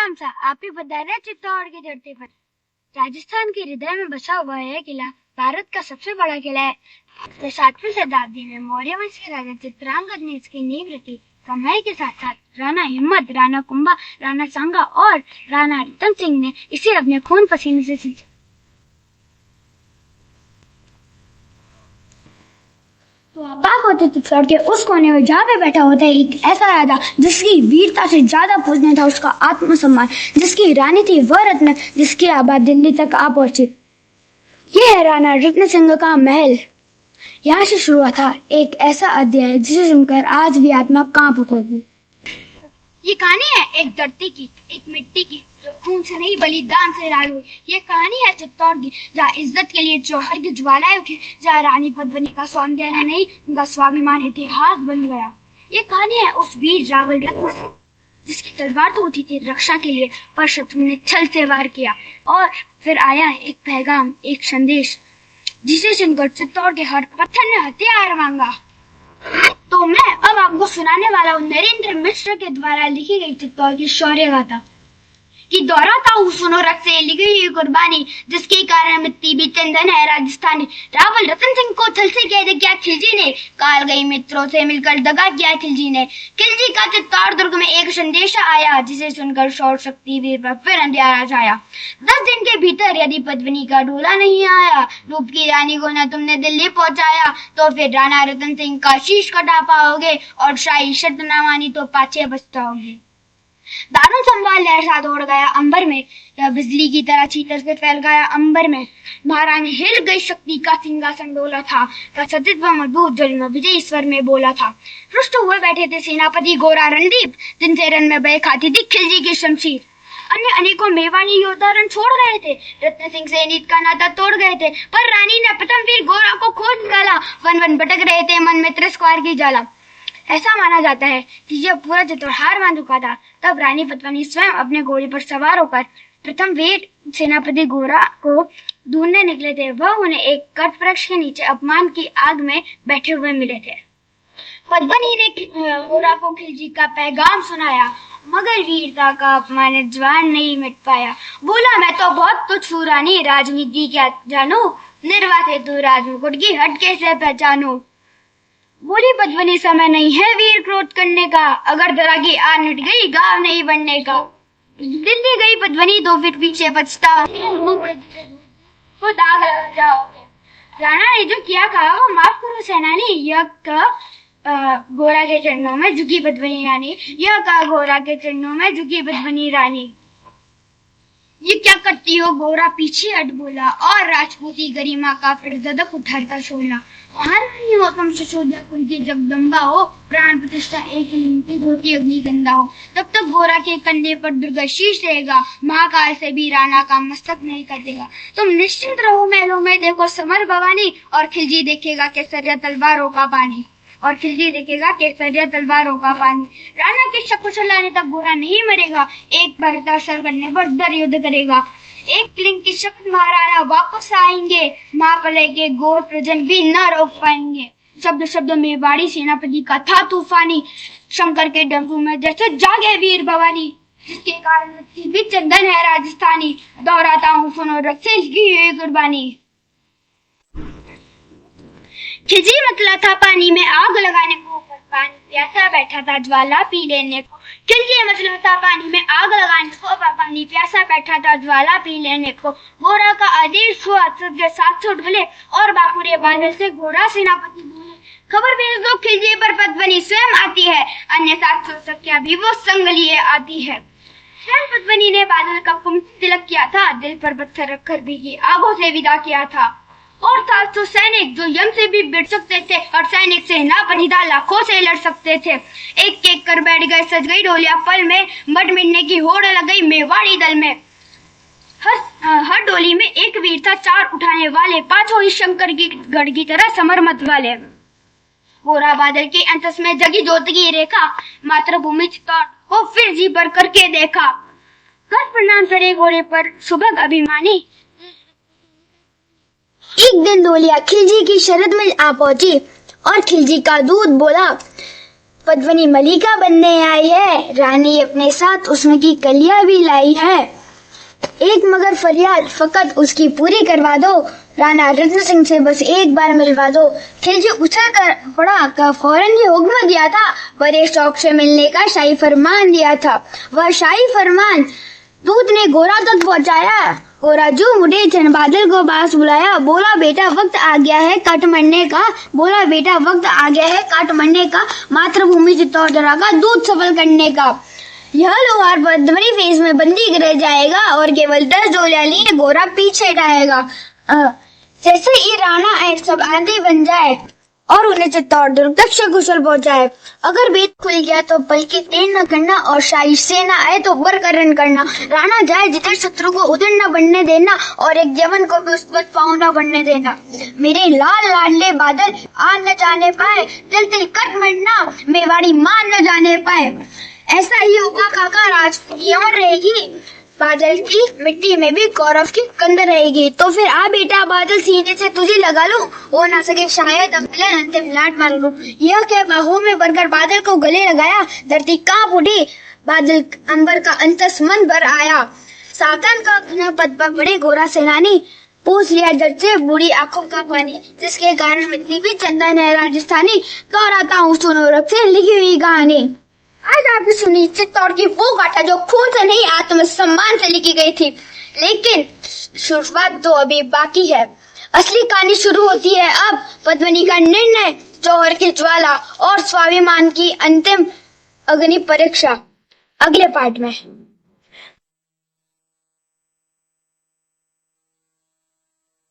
कौन सा? आप ही बता रहे चित्तौड़ की धरती पर राजस्थान के हृदय में बसा हुआ यह किला भारत का सबसे बड़ा किला है। 7वीं शताब्दी में मौर्य वंश के राजा चित्रांगद ने इसकी नींव रखी। कमाई के साथ साथ राणा हिम्मत, राणा कुंभा, राणा सांगा और राणा रतन सिंह ने इसे अपने खून पसीने से सींचा। तो आप होते चित्तौड़ के उस कोने में जहाँ पे बैठा होता है एक ऐसा राजा जिसकी वीरता से ज्यादा पूजनीय था उसका आत्मसम्मान, जिसकी रानी थी वह रत्न जिसकी आबाद दिल्ली तक आ पहुंची। ये है राणा रत्न सिंह का महल। यहाँ से शुरू हुआ था एक ऐसा अध्याय जिसे सुनकर आज भी आत्मा कांप उठेगी। ये कहानी है एक धरती की, एक मिट्टी की जो खून से नहीं बलिदान से लाल हुई। ये कहानी है चित्तौड़ की जहाँ इज्जत के लिए जौहर की ज्वालाएं उठी, जहाँ रानी पद्मिनी का सौंदर्य नहीं उनका स्वाभिमान इतिहास बन गया। ये कहानी है उस वीर रावल रत्न जिसकी तलवार तो उठी थी रक्षा के लिए, पर शत्रु ने छल से वार किया और फिर आया एक पैगाम, एक संदेश जिसे सुनकर चित्तौड़ के हर पत्थर ने हथियार मांगा। तो मैं अब आपको सुनाने वाला हूँ नरेंद्र मिश्र के द्वारा लिखी गई चित्तौड़ की शौर्य गाथा कि दोहराता हूँ सुनो रक्त से लिखी हुई कुर्बानी, जिसके कारण मिट्टी भी चंदन है राजस्थानी। रावल रतन सिंह को छल से कैद किया खिलजी ने, काल गई मित्रों से मिलकर दगा किया खिलजी ने। खिलजी का चित्तौड़ दुर्ग में एक संदेशा आया जिसे सुनकर शौर्य शक्ति वीर पर फिर अंधियारा छाया। 10 दिन के भीतर यदि पद्मिनी का डोला नहीं आया, रूप की रानी को न तुमने दिल्ली पहुंचाया, तो फिर राणा रतन सिंह का शीश कटा पाओगे और शाही शर्त न मानी तो पाछे पछताओगे। दारुण संवार लहर सा दौड़ गया अंबर में, या बिजली की तरह छीतर से फैल गया अंबर में। महारानी हिल गई, शक्ति का सिंहासन डोला था, प्रसदित व मजबूत जल में विजय स्वर में बोला था। रुष्ट हुए बैठे थे सेनापति गोरा रणदीप, जिनसे रण में बह खाती थी खिलजी की शमशीर। अन्य अनेकों मेवाड़ी योद्धा रण छोड़ गए थे, रत्न सिंह से नीत का नाता तोड़ गए थे, पर रानी ने प्रथम वीर गोरा को खोज निकाला। वन वन भटक रहे थे मन में तिरस्कार की ज्वाला। ऐसा माना जाता है कि जब पूरा चित्तौड़ हार मान चुका था, तब रानी पद्मिनी स्वयं अपने घोड़े पर सवार होकर प्रथम वीर सेनापति गोरा को ढूंढने निकले थे। वह उन्हें एक कट वृक्ष के नीचे अपमान की आग में बैठे हुए मिले थे। पद्मिनी ने गोरा को खिलजी का पैगाम सुनाया, मगर वीरता का अपमान जवान नहीं मिट पाया। बोला मैं तो बहुत तुच्छ हूँ रानी, राजनीति क्या जानू, निर्वाचित तू राजमुकुट की हट कैसे पहचानू। बोली पद्मिनी समय नहीं है वीर क्रोध करने का, अगर दरा की आन हट गई गाँव नहीं बनने का। दिल्ली गई पद्मिनी तो फिर पीछे पछतावा, वो दाग लग जाओगे। राणा ने जो किया कहा वो माफ करो सेनानी, यह गोरा के चरणों में झुकी पद्मिनी रानी, यह कहा गोरा के चरणों में झुकी पद्मिनी रानी। ये क्या करती हो गोरा पीछे हट बोला, और राजपूती गरिमा का फिर ददक उठाता शोला। महारानी हो तुम सुशोधा कुल की जगदम्बा हो, प्राण प्रतिष्ठा एक लिंग धोती अग्नि गंगा हो। तब तक गोरा के कंधे पर दुर्गा शीश रहेगा, महाकाल से भी राणा का मस्तक नहीं कटेगा। तुम निश्चिंत रहो महलों में देखो समर भवानी, और खिलजी देखेगा केसरिया तलवारों का पानी, और खिलजी देखेगा केसरिया तलवारों का पानी। राणा के शक चलाने तक गोरा नहीं मरेगा, एक बार असर करने पर दर युद्ध करेगा। एक लिंग की शक्ति महाराणा वापस आएंगे, महाप्रलय के गोर प्रजन भी न रोक पाएंगे। शब्द शब्द में बाड़ी सेनापति का था तूफानी, शंकर के डमरू में जैसे जागे वीर भवानी, जिसके कारण भी चंदन है राजस्थानी। दोहराता हूँ सुनो रक्त की हुई कुर्बानी। खिलजी मतला था पानी में आग लगाने को, पानी प्यासा बैठा था ज्वाला पी लेने को। खिलजी मतला था पानी में आग लगाने को, पानी प्यासा बैठा था ज्वाला पी लेने को। गोरा का आदेश हुआ, सबके 700 ढोले और बाकुरे बांधे से गोरा सेनापति बोले, खबर भेज दो खिलजी पर पद्मिनी स्वयं आती है, अन्य 700 सखियां भी वो संग लिए आती है। स्वयं पद्मिनी ने बादल का कुमकुम तिलक किया था, दिल पर पत्थर रखकर भी आगों से विदा किया था। और 700 सैनिक जो यम से भी भिड़ सकते थे, और सैनिक सेना परिधा लाखों से लड़ सकते थे। एक एक कर बैठ गए, सज गई डोलिया पल में, मट मिटने की होड़ लग गई मेवाड़ी दल में। हर डोली में एक वीर था, 4 उठाने वाले, 5 ही शंकर की गढ़ की तरह समरमत वाले। गोरा बादल के अंतस में जगी ज्योत की रेखा, मातृभूमि चित्तौड़ को फिर जी भर करके देखा। कर प्रणाम करे घोड़े पर सुभग अभिमानी। एक दिन डोलिया खिलजी की शरद में आ पहुंची और खिलजी का दूत बोला, पद्मिनी मलिका बनने आई है, रानी अपने साथ उसमें की कलियां भी लाई है। एक मगर फरियाद फकत उसकी पूरी करवा दो, राणा रत्न सिंह से बस एक बार मिलवा दो। खिलजी उछल कर पड़ा का फौरन ही हुक्म दिया था, बड़े शौक से मिलने का शाही फरमान दिया था। वह शाही फरमान दूत ने गोरा तक पहुंचाया। गोरा जो मुड़े चंद बादल को पास बुलाया, बोला बेटा वक्त आ गया है काट मरने का, बोला बेटा वक्त आ गया है काट मरने का, मातृभूमि चित्तौड़गढ़ का दूध सफल करने का। यह लोहार पद्मिनी फेस में बंदी रह जाएगा और केवल 10 डोलियां लिए गोरा पीछे रहेगा। जैसे ही राणा सब आंधी बन जाए और उन्हें चित्तौड़गढ़ तक सकुशल पहुंचाए। अगर भेद खुल गया तो बल्कि देर न करना और शाही सेना आए तो बरकरण करना। राणा जाए जिधर शत्रु को उधर न बनने देना और एक जवन को भी उस पर पाँव न बनने देना। मेरे लाल लाडले बादल आ न जाने पाए, दिल दिल कट मरना मेवाड़ी मान न जाने पाए। ऐसा ही होगा काका, राज की अमर रहेगी, बादल की मिट्टी में भी गौरव की गंध रहेगी। तो फिर आ बेटा बादल सीने से तुझे लगा लूं, हो ना सके शायद अंतिम लाट मार लूं। यह कह बाहों में भरकर बादल को गले लगाया, धरती कांप उठी, बादल अंबर का अंतस मन भर आया। सावधान का पद पर बड़े गोरा सेनानी, पूछ लिया जज से बूढ़ी आंखों का पानी, जिसके कारण मिट्टी भी चंदन है राजस्थानी। दोहराता हूँ सुनो रख से लिखी हुई कहानी। आज आपने सुनी चित्तौड़ की वो गाथा जो खून से नहीं आत्मसम्मान से लिखी गई थी, लेकिन शुरुआत तो अभी बाकी है। असली कहानी शुरू होती है अब। पद्मिनी का निर्णय, जौहर की ज्वाला और स्वाभिमान की अंतिम अग्नि परीक्षा अगले पार्ट में।